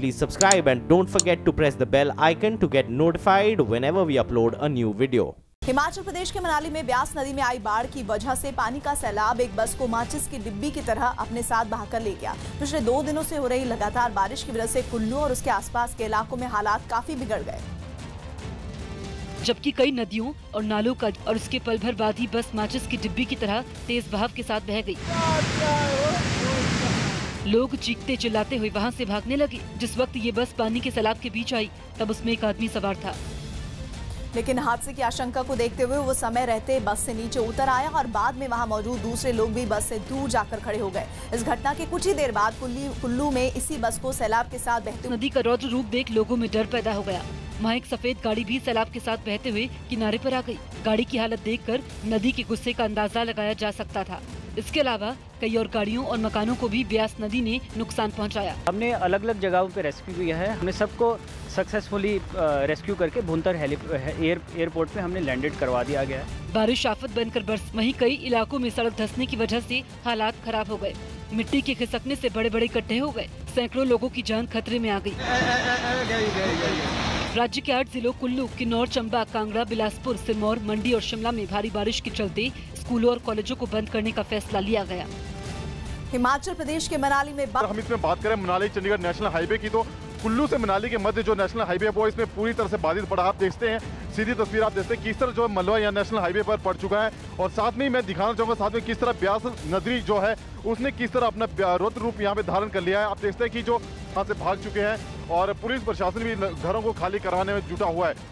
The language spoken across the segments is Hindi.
please subscribe and don't forget to press the bell icon to get notified whenever we upload a new video. Himachal Pradesh के मनाली में ब्यास नदी में आई बाढ़ की वजह से पानी का सैलाब एक बस को माचिस की डिब्बी की तरह अपने साथ बहाकर ले गया। पिछले 2 दिनों से हो रही लगातार बारिश की वजह से कुल्लू और उसके आसपास के इलाकों में हालात काफी बिगड़ गए, जबकि कई नदियों और नालों का और उसके पल भर बाद ही बस माचिस की डिब्बी की तरह तेज बहाव के साथ बह गई। लोग चीखते चिल्लाते हुए वहां से भागने लगे। जिस वक्त ये बस पानी के सैलाब के बीच आई तब उसमें एक आदमी सवार था, लेकिन हादसे की आशंका को देखते हुए वो समय रहते बस से नीचे उतर आया और बाद में वहां मौजूद दूसरे लोग भी बस से दूर जाकर खड़े हो गए। इस घटना के कुछ ही देर बाद कुल्लू में इसी बस को सैलाब के साथ बहते नदी का रौद्र रूप देख लोगों में डर पैदा हो गया। वहाँ एक सफेद गाड़ी भी सैलाब के साथ बहते हुए किनारे पर आ गई। गाड़ी की हालत देखकर नदी के गुस्से का अंदाजा लगाया जा सकता था। इसके अलावा कई और गाड़ियों और मकानों को भी ब्यास नदी ने नुकसान पहुंचाया। हमने अलग अलग जगहों पे रेस्क्यू किया है। हमने सबको सक्सेसफुली रेस्क्यू करके भुंतर एयरपोर्ट पे हमने लैंडेड करवा दिया गया है। बारिश आफत बनकर बरस, वहीं कई इलाकों में सड़क धंसने की वजह से हालात खराब हो गए। मिट्टी के खिसकने से बड़े बड़े गड्ढे हो गए। सैकड़ों लोगों की जान खतरे में आ गई। राज्य के 8 जिलों कुल्लू, किन्नौर, चंबा, कांगड़ा, बिलासपुर, सिरमौर, मंडी और शिमला में भारी बारिश के चलते स्कूलों और कॉलेजों को बंद करने का फैसला लिया गया। हिमाचल प्रदेश के मनाली में हम इसमें बात करें मनाली चंडीगढ़ नेशनल हाईवे की, तो कुल्लू से मनाली के मध्य जो नेशनल हाईवे है वो इसमें पूरी तरह से बाधित पड़ा। आप देखते हैं, सीधी तस्वीर आप देखते हैं किस तरह जो मलबा यहाँ नेशनल हाईवे पर पड़ चुका है। और साथ में ही मैं दिखाना चाहूँगा साथ में किस तरह ब्यास नदी जो है उसने किस तरह अपना रौद्र रूप यहाँ पे धारण कर लिया है। आप देखते हैं कि जो यहाँ से भाग चुके हैं और पुलिस प्रशासन भी घरों को खाली कराने में जुटा हुआ है।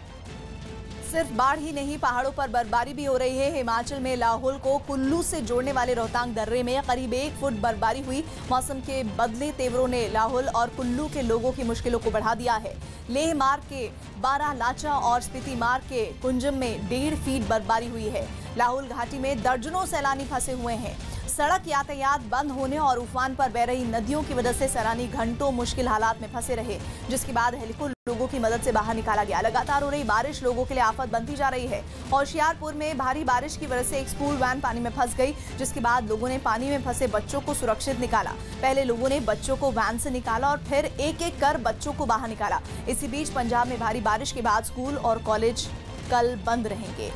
सिर्फ बाढ़ ही नहीं, पहाड़ों पर बर्फबारी भी हो रही है। हिमाचल में लाहौल को कुल्लू से जोड़ने वाले रोहतांग दर्रे में करीब 1 फुट बर्फबारी हुई। मौसम के बदले तेवरों ने लाहौल और कुल्लू के लोगों की मुश्किलों को बढ़ा दिया है। लेह मार्ग के बारालाचा और स्पीति मार्ग के कुंजम में 1.5 फीट बर्फबारी हुई है। लाहौल घाटी में दर्जनों सैलानी फंसे हुए हैं। सड़क यातायात बंद होने और उफान पर बह रही नदियों की वजह से सैलानी घंटों मुश्किल हालात में फंसे रहे, जिसके बाद हेलीकॉप्टर लोगों की मदद से बाहर निकाला गया। लगातार हो रही बारिश लोगों के लिए आफत बनती जा रही है। होशियारपुर में भारी बारिश की वजह से एक स्कूल वैन पानी में फंस गई, जिसके बाद लोगों ने पानी में फंसे बच्चों को सुरक्षित निकाला। पहले लोगों ने बच्चों को वैन से निकाला और फिर एक एक कर बच्चों को बाहर निकाला। इसी बीच पंजाब में भारी बारिश के बाद स्कूल और कॉलेज कल बंद रहेंगे।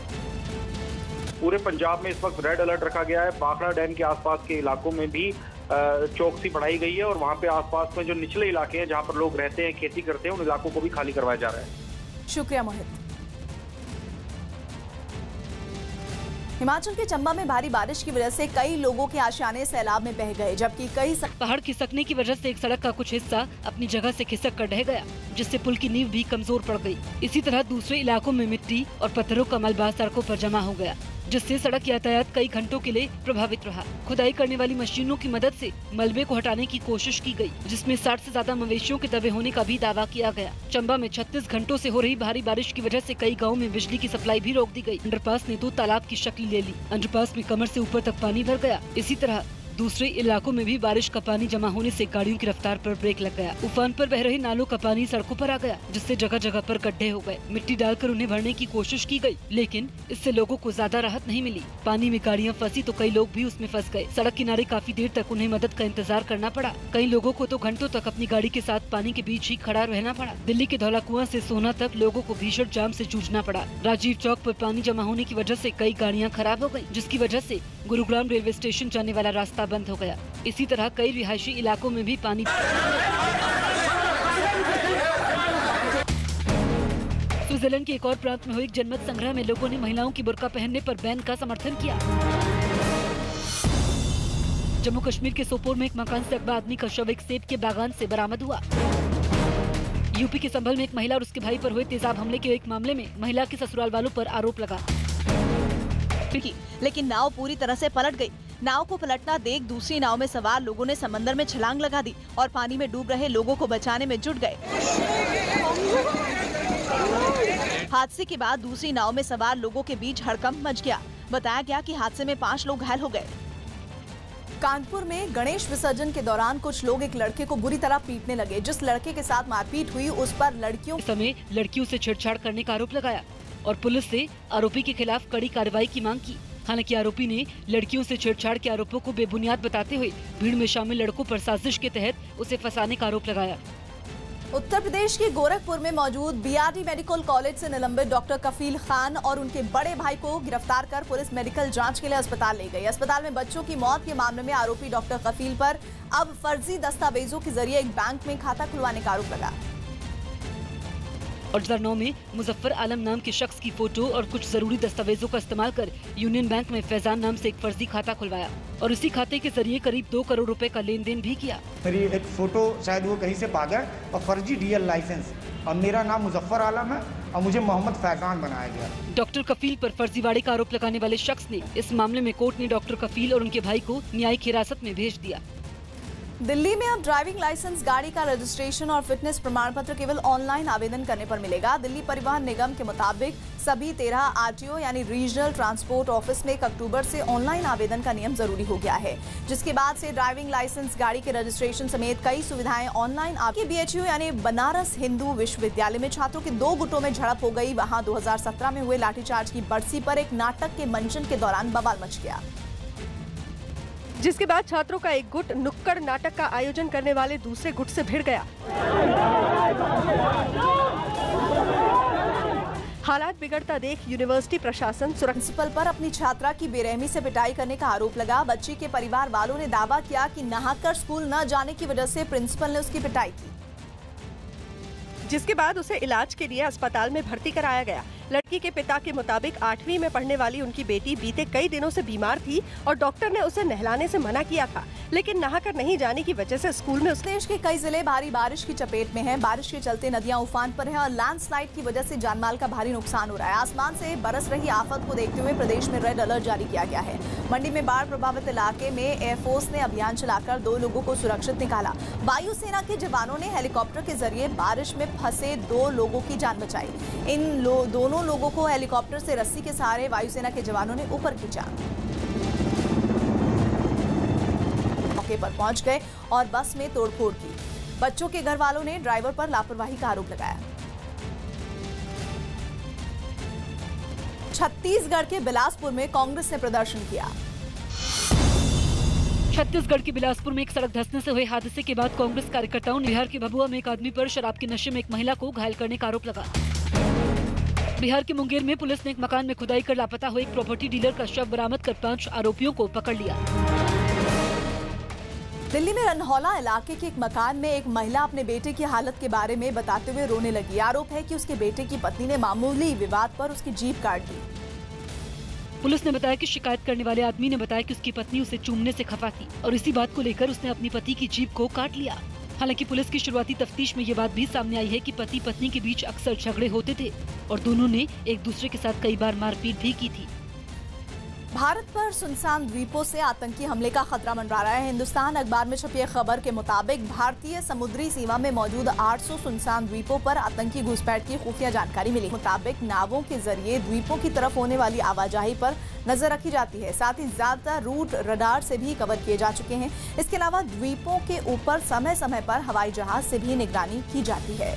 पूरे पंजाब में इस वक्त रेड अलर्ट रखा गया है। भाखड़ा डैम के आसपास के इलाकों में भी चौकसी बढ़ाई गई है और वहां पे आसपास में जो निचले इलाके हैं जहां पर लोग रहते हैं, खेती करते हैं, उन इलाकों को भी खाली करवाया जा रहा है। शुक्रिया मोहित। हिमाचल के चंबा में भारी बारिश की वजह से कई लोगों के आशियाने सैलाब में बह गए, जबकि कई पहाड़ खिसकने की वजह से एक सड़क का कुछ हिस्सा अपनी जगह से खिसक कर ढह गया, जिससे पुल की नींव भी कमजोर पड़ गई। इसी तरह दूसरे इलाकों में मिट्टी और पत्थरों का मलबा सड़कों पर जमा हो गया, जिससे सड़क यातायात कई घंटों के लिए प्रभावित रहा। खुदाई करने वाली मशीनों की मदद से मलबे को हटाने की कोशिश की गई, जिसमें 60 से ज्यादा मवेशियों के दबे होने का भी दावा किया गया। चंबा में 36 घंटों से हो रही भारी बारिश की वजह से कई गाँव में बिजली की सप्लाई भी रोक दी गई। अंडरपास ने तो तालाब की शक्ल ले ली। अंडरपास में कमर से ऊपर तक पानी भर गया। इसी तरह दूसरे इलाकों में भी बारिश का पानी जमा होने से गाड़ियों की रफ्तार पर ब्रेक लग गया। उफान पर बह रहे नालों का पानी सड़कों पर आ गया, जिससे जगह जगह पर गड्ढे हो गए। मिट्टी डालकर उन्हें भरने की कोशिश की गई, लेकिन इससे लोगों को ज्यादा राहत नहीं मिली। पानी में गाड़ियां फंसी तो कई लोग भी उसमें फंस गए। सड़क किनारे काफी देर तक उन्हें मदद का इंतजार करना पड़ा। कई लोगों को तो घंटों तक अपनी गाड़ी के साथ पानी के बीच ही खड़ा रहना पड़ा। दिल्ली के धौलाकुआं से सोना तक लोगों को भीषण जाम से जूझना पड़ा। राजीव चौक पर पानी जमा होने की वजह से कई गाड़ियां खराब हो गयी, जिसकी वजह से गुरुग्राम रेलवे स्टेशन जाने वाला रास्ता बंद हो गया। इसी तरह कई रिहायशी इलाकों में भी पानी। स्विट्जरलैंड के एक और प्रांत में हुए एक जनमत संग्रह में लोगों ने महिलाओं की बुर्का पहनने पर बैन का समर्थन किया। जम्मू कश्मीर के सोपोर में एक मकान से अगवा आदमी का शव एक सेब के बागान से बरामद हुआ। यूपी के संभल में एक महिला और उसके भाई पर हुए तेजाब हमले के एक मामले में महिला के ससुराल वालों पर आरोप लगा, लेकिन नाव पूरी तरह से पलट गई। नाव को पलटना देख दूसरी नाव में सवार लोगों ने समंदर में छलांग लगा दी और पानी में डूब रहे लोगों को बचाने में जुट गए। हादसे के बाद दूसरी नाव में सवार लोगों के बीच हड़कंप मच गया। बताया गया कि हादसे में 5 लोग घायल हो गए। कानपुर में गणेश विसर्जन के दौरान कुछ लोग एक लड़के को बुरी तरह पीटने लगे। जिस लड़के के साथ मारपीट हुई उस पर लड़कियों से छेड़छाड़ करने का आरोप लगाया और पुलिस से आरोपी के खिलाफ कड़ी कार्रवाई की मांग की। हालांकि आरोपी ने लड़कियों से छेड़छाड़ के आरोपों को बेबुनियाद बताते हुए भीड़ में शामिल लड़कों पर साजिश के तहत उसे फंसाने का आरोप लगाया। उत्तर प्रदेश के गोरखपुर में मौजूद बीआरडी मेडिकल कॉलेज से निलंबित डॉक्टर कफील खान और उनके बड़े भाई को गिरफ्तार कर पुलिस मेडिकल जांच के लिए अस्पताल ले गई। अस्पताल में बच्चों की मौत के मामले में आरोपी डॉक्टर कफील पर अब फर्जी दस्तावेजों के जरिए एक बैंक में खाता खुलवाने का आरोप लगा। और 2009 में मुजफ्फर आलम नाम के शख्स की फोटो और कुछ जरूरी दस्तावेजों का इस्तेमाल कर यूनियन बैंक में फैजान नाम से एक फर्जी खाता खुलवाया और इसी खाते के जरिए करीब 2 करोड़ रुपए का लेन देन भी किया। मेरी एक फोटो शायद वो कहीं से पा गया और फर्जी डीएल लाइसेंस और मेरा नाम मुजफ्फर आलम है और मुझे मोहम्मद फैजान बनाया गया। डॉक्टर कफील पर फर्जीवाड़े का आरोप लगाने वाले शख्स ने इस मामले में कोर्ट ने डॉक्टर कफील और उनके भाई को न्यायिक हिरासत में भेज दिया। दिल्ली में अब ड्राइविंग लाइसेंस, गाड़ी का रजिस्ट्रेशन और फिटनेस प्रमाण पत्र केवल ऑनलाइन आवेदन करने पर मिलेगा। दिल्ली परिवहन निगम के मुताबिक सभी 13 आरटीओ यानी रीजनल ट्रांसपोर्ट ऑफिस में 1 अक्टूबर से ऑनलाइन आवेदन का नियम जरूरी हो गया है, जिसके बाद से ड्राइविंग लाइसेंस, गाड़ी के रजिस्ट्रेशन समेत कई सुविधाएं ऑनलाइन। आपके बीएचयू यानी बनारस हिंदू विश्वविद्यालय में छात्रों के 2 गुटों में झड़प हो गई। वहां 2017 में हुए लाठीचार्ज की बरसी पर एक नाटक के मंचन के दौरान बवाल मच गया, जिसके बाद छात्रों का एक गुट नुक्कड़ नाटक का आयोजन करने वाले दूसरे गुट से भिड़ गया। हालात बिगड़ता देख यूनिवर्सिटी प्रशासन प्रिंसिपल पर अपनी छात्रा की बेरहमी से पिटाई करने का आरोप लगा। बच्ची के परिवार वालों ने दावा किया कि नहाकर स्कूल न जाने की वजह से प्रिंसिपल ने उसकी पिटाई की, जिसके बाद उसे इलाज के लिए अस्पताल में भर्ती कराया गया। लड़की के पिता के मुताबिक 8वीं में पढ़ने वाली उनकी बेटी बीते कई दिनों से बीमार थी और डॉक्टर ने उसे नहलाने से मना किया था, लेकिन नहाकर नहीं जाने की वजह से स्कूल में देश के कई जिले भारी बारिश की चपेट में हैं। बारिश के चलते नदियां उफान पर हैं और लैंडस्लाइड की वजह से जानमाल का भारी नुकसान हो रहा है। आसमान से बरस रही आफत को देखते हुए प्रदेश में रेड अलर्ट जारी किया गया है। मंडी में बाढ़ प्रभावित इलाके में एयरफोर्स ने अभियान चलाकर 2 लोगों को सुरक्षित निकाला। वायुसेना के जवानों ने हेलीकॉप्टर के जरिए बारिश में फंसे 2 लोगों की जान बचाई। इन दोनों लोगों को हेलीकॉप्टर से रस्सी के सहारे वायुसेना के जवानों ने ऊपर खींचा। मौके पर पहुंच गए और बस में तोड़फोड़ की। बच्चों के घर वालों ने ड्राइवर पर लापरवाही का आरोप लगाया। छत्तीसगढ़ के बिलासपुर में कांग्रेस ने प्रदर्शन किया। छत्तीसगढ़ के बिलासपुर में एक सड़क धंसने से हुए हादसे के बाद कांग्रेस कार्यकर्ताओं ने बिहार के भभुआ में एक आदमी पर शराब के नशे में एक महिला को घायल करने का आरोप लगा। बिहार के मुंगेर में पुलिस ने एक मकान में खुदाई कर लापता हुए एक प्रॉपर्टी डीलर का शव बरामद कर 5 आरोपियों को पकड़ लिया। दिल्ली में रनहौला इलाके के एक मकान में एक महिला अपने बेटे की हालत के बारे में बताते हुए रोने लगी। आरोप है कि उसके बेटे की पत्नी ने मामूली विवाद पर उसकी जीभ काट दी। पुलिस ने बताया कि शिकायत करने वाले आदमी ने बताया कि उसकी पत्नी उसे चूमने से खफा थी और इसी बात को लेकर उसने अपनी पति की जीभ को काट लिया। हालांकि पुलिस की शुरुआती तफ्तीश में ये बात भी सामने आई है कि पति पत्नी के बीच अक्सर झगड़े होते थे और दोनों ने एक दूसरे के साथ कई बार मारपीट भी की थी। भारत पर सुनसान द्वीपों से आतंकी हमले का खतरा मंडरा रहा है। हिंदुस्तान अखबार में छपी खबर के मुताबिक भारतीय समुद्री सीमा में मौजूद 800 सुनसान द्वीपों पर आतंकी घुसपैठ की खुफिया जानकारी मिली। मुताबिक नावों के जरिए द्वीपों की तरफ होने वाली आवाजाही पर नजर रखी जाती है। साथ ही ज्यादातर रूट रडार से भी कवर किए जा चुके हैं। इसके अलावा द्वीपों के ऊपर समय समय पर हवाई जहाज से भी निगरानी की जाती है।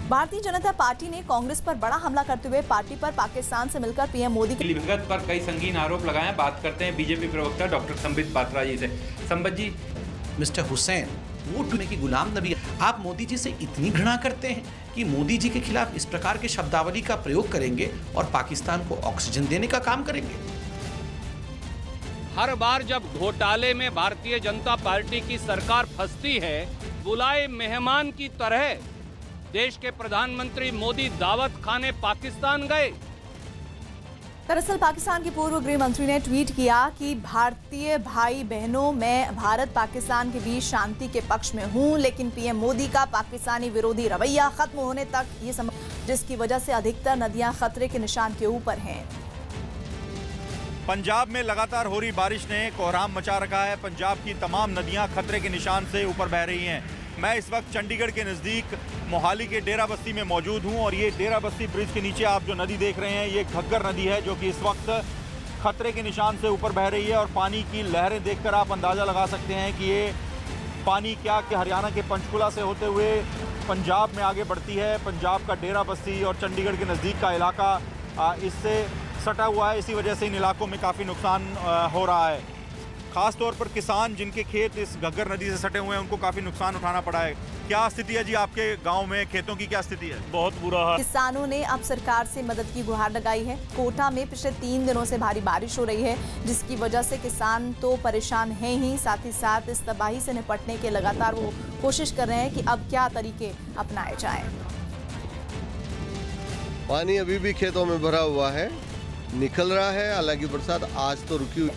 भारतीय जनता पार्टी ने कांग्रेस पर बड़ा हमला करते हुए पार्टी पर पाकिस्तान से मिलकर पीएम मोदी की भगत पर कई संगीन आरोप लगाए। बात करते हैं बीजेपी प्रवक्ता डॉक्टर संबित पात्रा जी से। संबित जी, मिस्टर हुसैन वोट में की गुलाम नबी, आप मोदी जी से इतनी घृणा करते हैं कि मोदी जी के खिलाफ इस प्रकार के शब्दावली का प्रयोग करेंगे और पाकिस्तान को ऑक्सीजन देने का काम करेंगे। हर बार जब घोटाले में भारतीय जनता पार्टी की सरकार फंसती है, बुलाए मेहमान की तरह देश के प्रधानमंत्री मोदी दावत खाने पाकिस्तान गए। दरअसल पाकिस्तान के पूर्व गृह मंत्री ने ट्वीट किया कि भारतीय भाई बहनों, मैं भारत पाकिस्तान के बीच शांति के पक्ष में हूं, लेकिन पीएम मोदी का पाकिस्तानी विरोधी रवैया खत्म होने तक ये जिसकी वजह से अधिकतर नदियां खतरे के निशान के ऊपर हैं। पंजाब में लगातार हो रही बारिश ने कोहराम मचा रखा है। पंजाब की तमाम नदियां खतरे के निशान से ऊपर बह रही हैं। मैं इस वक्त चंडीगढ़ के नज़दीक मोहाली के डेरा बस्ती में मौजूद हूं और ये डेरा बस्ती ब्रिज के नीचे आप जो नदी देख रहे हैं, ये घग्गर नदी है जो कि इस वक्त खतरे के निशान से ऊपर बह रही है और पानी की लहरें देखकर आप अंदाज़ा लगा सकते हैं कि ये पानी क्या कि हरियाणा के पंचकुला से होते हुए पंजाब में आगे बढ़ती है। पंजाब का डेरा बस्ती और चंडीगढ़ के नज़दीक का इलाका इससे सटा हुआ है। इसी वजह से इन इलाकों में काफ़ी नुकसान हो रहा है। ख़ास तौर पर किसान जिनके खेत इस घग्गर नदी से सटे हुए हैं, उनको काफ़ी नुकसान उठाना पड़ा है। क्या स्थिति है जी आपके गांव में, खेतों की क्या स्थिति है? बहुत बुरा हाल। किसानों ने अब सरकार से मदद की गुहार लगाई है। कोटा में पिछले 3 दिनों से भारी बारिश हो रही है, जिसकी वजह से किसान तो परेशान हैं ही, साथ ही साथ इस तबाही से निपटने के लगातार वो कोशिश कर रहे हैं कि अब क्या तरीके अपनाए जाएं। पानी अभी भी खेतों में भरा हुआ है, निकल रहा है, हालांकि बरसात आज तो रुकी हुई।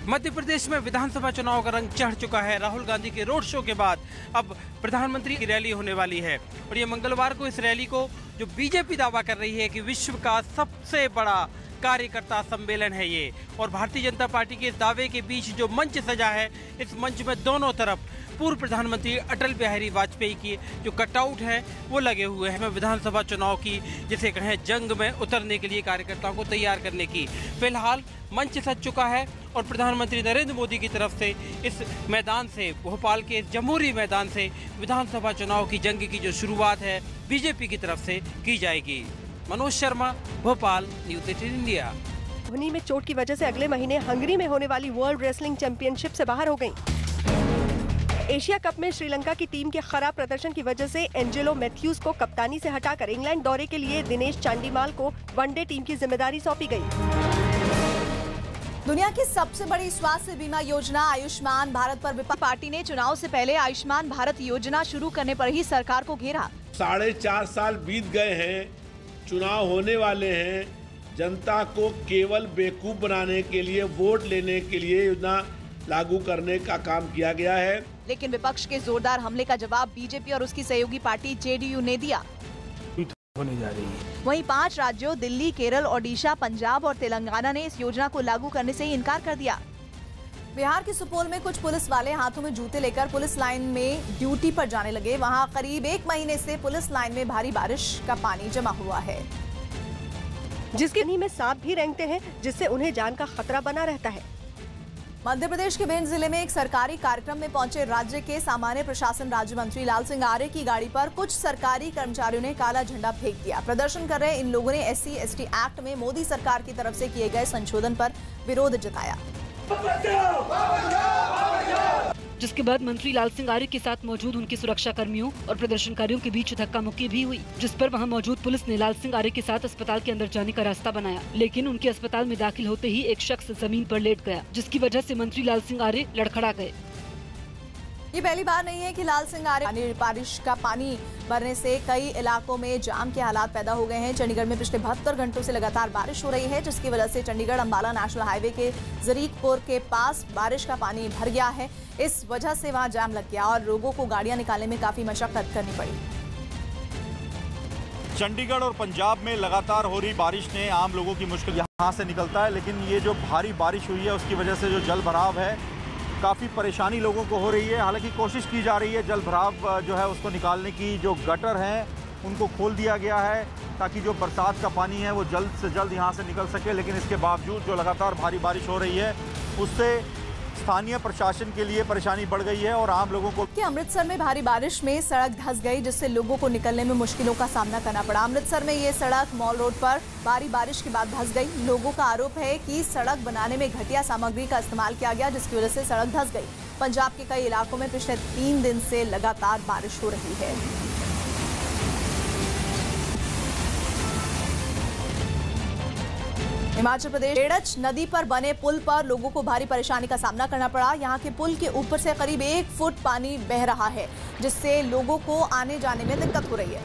मध्य प्रदेश में विधानसभा चुनाव का रंग चढ़ चुका है। राहुल गांधी के रोड शो के बाद अब प्रधानमंत्री की रैली होने वाली है और ये मंगलवार को इस रैली को जो बीजेपी दावा कर रही है कि विश्व का सबसे बड़ा कार्यकर्ता सम्मेलन है ये, और भारतीय जनता पार्टी के इस दावे के बीच जो मंच सजा है, इस मंच में दोनों तरफ पूर्व प्रधानमंत्री अटल बिहारी वाजपेयी की जो कटआउट है वो लगे हुए हैं। विधानसभा चुनाव की जिसे कहें जंग में उतरने के लिए कार्यकर्ताओं को तैयार करने की फिलहाल मंच सज चुका है और प्रधानमंत्री नरेंद्र मोदी की तरफ से इस मैदान से, भोपाल के जमहूरी मैदान से विधानसभा चुनाव की जंग की जो शुरुआत है बीजेपी की तरफ से की जाएगी। Manoj Sharma, Bhopal, news 18 India. धोनी में चोट की वजह से अगले महीने हंगरी में होने वाली वर्ल्ड रेसलिंग चैंपियनशिप से बाहर हो गयी। एशिया कप में श्रीलंका की टीम के खराब प्रदर्शन की वजह से एंजेलो मैथ्यूज को कप्तानी से हटाकर इंग्लैंड दौरे के लिए दिनेश चांडीमाल को वनडे टीम की जिम्मेदारी सौंपी गई। दुनिया की सबसे बड़ी स्वास्थ्य बीमा योजना आयुष्मान भारत पर विपक्ष पार्टी ने चुनाव से पहले आयुष्मान भारत योजना शुरू करने पर ही सरकार को घेरा। 4.5 साल बीत गए हैं, चुनाव होने वाले हैं, जनता को केवल बेवकूफ बनाने के लिए, वोट लेने के लिए योजना लागू करने का काम किया गया है। लेकिन विपक्ष के जोरदार हमले का जवाब बीजेपी और उसकी सहयोगी पार्टी जेडीयू ने दिया। होने जा रही है। वहीं 5 राज्यों दिल्ली, केरल, ओडिशा, पंजाब और तेलंगाना ने इस योजना को लागू करने से इनकार कर दिया। बिहार के सुपौल में कुछ पुलिस वाले हाथों में जूते लेकर पुलिस लाइन में ड्यूटी पर जाने लगे। वहां करीब 1 महीने से पुलिस लाइन में भारी बारिश का पानी जमा हुआ है, जिसके पानी में सांप भी रेंगते हैं, जिससे उन्हें जान का खतरा बना रहता है। मध्य प्रदेश के भिंड जिले में एक सरकारी कार्यक्रम में पहुंचे राज्य के सामान्य प्रशासन राज्य मंत्री लाल सिंह आर्य की गाड़ी पर कुछ सरकारी कर्मचारियों ने काला झंडा फेंक दिया। प्रदर्शन कर रहे इन लोगों ने SC/ST एक्ट में मोदी सरकार की तरफ से किए गए संशोधन पर विरोध जताया, जिसके बाद मंत्री लाल सिंह आर्य के साथ मौजूद उनके सुरक्षा कर्मियों और प्रदर्शनकारियों के बीच धक्का मुक्की भी हुई, जिस पर वहां मौजूद पुलिस ने लाल सिंह आर्य के साथ अस्पताल के अंदर जाने का रास्ता बनाया। लेकिन उनके अस्पताल में दाखिल होते ही एक शख्स जमीन पर लेट गया, जिसकी वजह से मंत्री लाल सिंह आर्य लड़खड़ा गए। ये पहली बार नहीं है कि लाल सिंह आर्य बारिश का पानी भरने से कई इलाकों में जाम के हालात पैदा हो गए हैं। चंडीगढ़ में पिछले 72 घंटों से लगातार बारिश हो रही है, जिसकी वजह से चंडीगढ़ अंबाला नेशनल हाईवे के जरीकपुर के पास बारिश का पानी भर गया है। इस वजह से वहां जाम लग गया और लोगों को गाड़ियां निकालने में काफी मशक्कत करनी पड़ी। चंडीगढ़ और पंजाब में लगातार हो रही बारिश ने आम लोगों की मुश्किल यहाँ से निकलता है, लेकिन ये जो भारी बारिश हुई है उसकी वजह से जो जल भराव है काफ़ी परेशानी लोगों को हो रही है। हालांकि कोशिश की जा रही है जल भराव जो है उसको निकालने की। जो गटर हैं उनको खोल दिया गया है ताकि जो बरसात का पानी है वो जल्द से जल्द यहाँ से निकल सके, लेकिन इसके बावजूद जो लगातार भारी बारिश हो रही है उससे स्थानीय प्रशासन के लिए परेशानी बढ़ गई है और आम लोगों को। अमृतसर में भारी बारिश में सड़क धंस गई, जिससे लोगों को निकलने में मुश्किलों का सामना करना पड़ा। अमृतसर में ये सड़क मॉल रोड पर भारी बारिश के बाद धंस गई। लोगों का आरोप है कि सड़क बनाने में घटिया सामग्री का इस्तेमाल किया गया, जिसकी वजह से सड़क धंस गई। पंजाब के कई इलाकों में पिछले 3 दिन से लगातार बारिश हो रही है। हिमाचल प्रदेश बेड़च नदी पर बने पुल पर लोगों को भारी परेशानी का सामना करना पड़ा। यहाँ के पुल के ऊपर से करीब 1 फुट पानी बह रहा है, जिससे लोगों को आने जाने में दिक्कत हो रही है।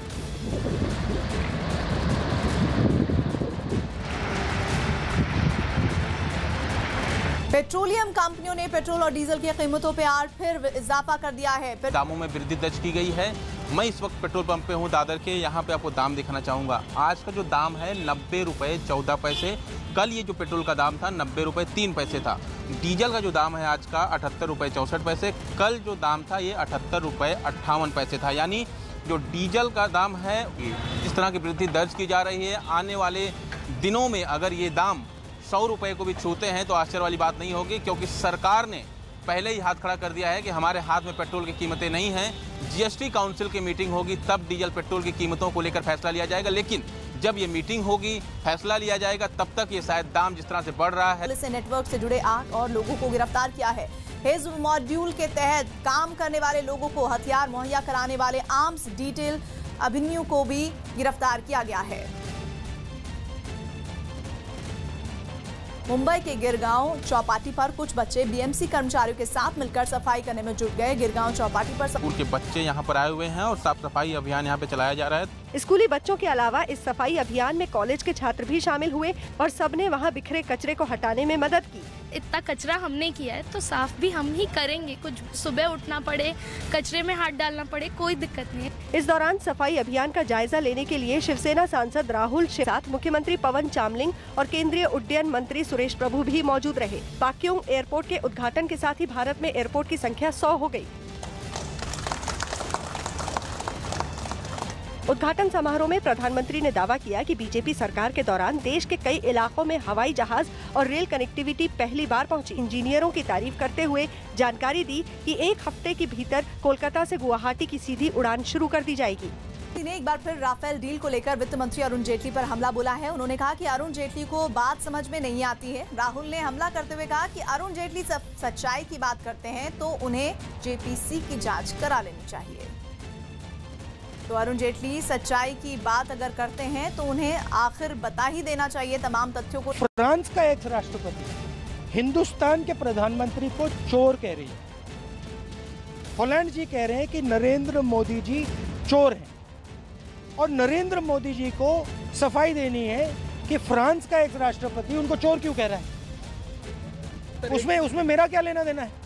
पेट्रोलियम कंपनियों ने पेट्रोल और डीजल की कीमतों पर आज फिर इजाफा कर दिया है। दामों में वृद्धि दर्ज की गई है। मैं इस वक्त पेट्रोल पंप पे हूँ दादर के। यहाँ पे आपको दाम दिखाना चाहूँगा। आज का जो दाम है 90 रुपये 14 पैसे। कल ये जो पेट्रोल का दाम था 90 रुपये 3 पैसे था। डीजल का जो दाम है आज का 78 रुपये 64 पैसे। कल जो दाम था ये 78 रुपये 58 पैसे था। यानी जो डीजल का दाम है इस तरह की वृद्धि दर्ज की जा रही है। आने वाले दिनों में अगर ये दाम 100 रुपये को भी छूते हैं तो आश्चर्य वाली बात नहीं होगी, क्योंकि सरकार ने पहले ही हाथ खड़ा कर दिया है कि हमारे हाथ में पेट्रोल की कीमतें नहीं हैं। जीएसटी काउंसिल की मीटिंग होगी तब डीजल पेट्रोल की कीमतों को लेकर फैसला लिया जाएगा, लेकिन जब ये मीटिंग होगी फैसला लिया जाएगा तब तक ये शायद दाम जिस तरह से बढ़ रहा है। पुलिस ने नेटवर्क से जुड़े 8 और लोगों को गिरफ्तार किया है। हिज्ब मॉड्यूल के तहत काम करने वाले लोगों को हथियार मुहैया कराने वाले आर्म्स डिटेल अभिमन्यु को भी गिरफ्तार किया गया है। मुंबई के गिरगांव चौपाटी पर कुछ बच्चे बीएमसी कर्मचारियों के साथ मिलकर सफाई करने में जुट गए। गिरगांव चौपाटी पर स्कूल के बच्चे यहाँ पर आए हुए हैं और साफ सफाई अभियान यहाँ पे चलाया जा रहा है। स्कूली बच्चों के अलावा इस सफाई अभियान में कॉलेज के छात्र भी शामिल हुए और सबने वहाँ बिखरे कचरे को हटाने में मदद की। इतना कचरा हमने किया है तो साफ भी हम ही करेंगे। कुछ सुबह उठना पड़े, कचरे में हाथ डालना पड़े, कोई दिक्कत नहीं है। इस दौरान सफाई अभियान का जायजा लेने के लिए शिवसेना सांसद राहुल के साथ मुख्यमंत्री पवन चामलिंग और केंद्रीय उड्डयन मंत्री सुरेश प्रभु भी मौजूद रहे। पाक्योंग एयरपोर्ट के उद्घाटन के साथ ही भारत में एयरपोर्ट की संख्या 100 हो गई। उद्घाटन समारोह में प्रधानमंत्री ने दावा किया कि बीजेपी सरकार के दौरान देश के कई इलाकों में हवाई जहाज और रेल कनेक्टिविटी पहली बार पहुंची। इंजीनियरों की तारीफ करते हुए जानकारी दी कि 1 हफ्ते के भीतर कोलकाता से गुवाहाटी की सीधी उड़ान शुरू कर दी जाएगी। एक बार फिर राफेल डील को लेकर वित्त मंत्री अरुण जेटली पर हमला बोला है। उन्होंने कहा कि अरुण जेटली को बात समझ में नहीं आती है। राहुल ने हमला करते हुए कहा कि अरुण जेटली सच्चाई की बात करते हैं तो उन्हें जेपीसी की जांच करा लेनी चाहिए। तो अरुण जेटली सच्चाई की बात अगर करते हैं तो उन्हें आखिर बता ही देना चाहिए तमाम तथ्यों को। फ्रांस का एक्स राष्ट्रपति हिंदुस्तान के प्रधानमंत्री को चोर कह रही है। हॉलैंड जी कह रहे हैं कि नरेंद्र मोदी जी चोर हैं और नरेंद्र मोदी जी को सफाई देनी है कि फ्रांस का एक्स राष्ट्रपति उनको चोर क्यों कह रहा है। उसमें मेरा क्या लेना देना है।